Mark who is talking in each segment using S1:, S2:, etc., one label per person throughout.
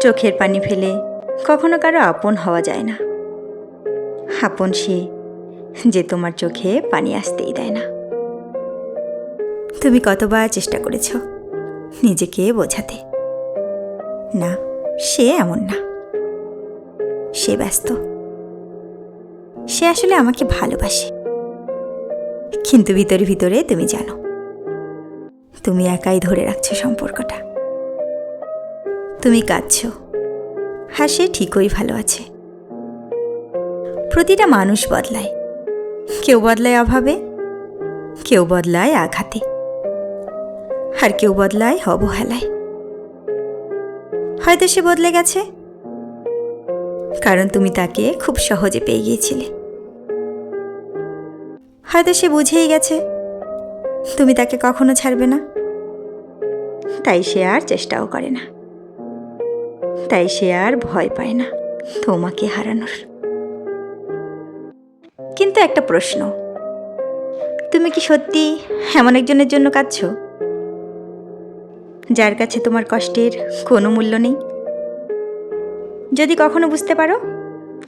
S1: চোখের পানি ফেলে কখনো কারো আপন হওয়া যায় না। আপন সে যে তোমার চোখে পানি আসতেই দেয় না। তুমি কতবার চেষ্টা করেছ নিজেকে বোঝাতে, না সে এমন না, সে ব্যস্ত, সে আসলে আমাকে ভালোবাসে। কিন্তু ভিতরে ভিতরে তুমি জানো তুমি একাই ধরে রাখছো সম্পর্কটা। তুমি কাঁদছো, আর সে ঠিকই ভালো আছে। প্রতিটা মানুষ বদলায়, কেউ বদলায় অভাবে, কেউ বদলায় আঘাতে, আর কেউ বদলায় অবহেলায়। হয়তো সে বদলে গেছে কারণ তুমি তাকে খুব সহজে পেয়ে গিয়েছিলে। হয়তো সে বুঝেই গেছে তুমি তাকে কখনো ছাড়বে না, তাই সে আর চেষ্টাও করে না, তাই সে আর ভয় পায় না তোমাকে হারানোর। কিন্তু একটা প্রশ্ন, তুমি কি সত্যি এমন একজনের জন্য কাঁদছো যার কাছে তোমার কষ্টের কোনো মূল্য নেই? যদি কখনো বুঝতে পারো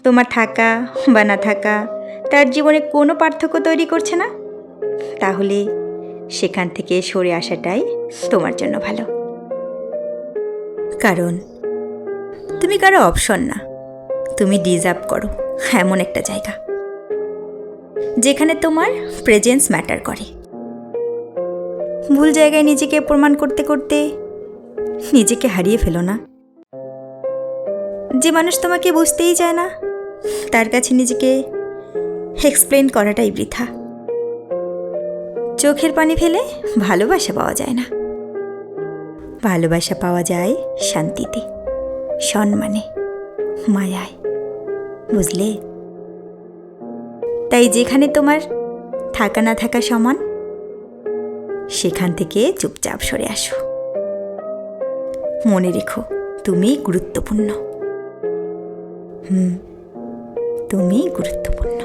S1: তোমার থাকা বা না থাকা তার জীবনে কোনো পার্থক্য তৈরি করছে না, তাহলে সেখান থেকে সরে আসাটাই তোমার জন্য ভালো। কারণ তুমি কারো অপশন না, তুমি ডিজার্ভ করো এমন একটা জায়গা যেখানে তোমার প্রেজেন্স ম্যাটার করে। ভুল জায়গায় নিজেকে প্রমাণ করতে করতে নিজেকে হারিয়ে ফেলো না। যে মানুষ তোমাকে বুঝতেই চায় না তার কাছে নিজেকে এক্সপ্লেন করাটাই বৃথা। চোখের পানি ফেলে ভালোবাসা পাওয়া যায় না, ভালোবাসা পাওয়া যায় শান্তিতে, সম্মানে, মায়ায়, বুঝলে? তাই যেখানে তোমার থাকা না থাকা সমান, সেখান থেকে চুপচাপ সরে আসো। মনে রেখো তুমি গুরুত্বপূর্ণ। তুমি গুরুত্বপূর্ণ।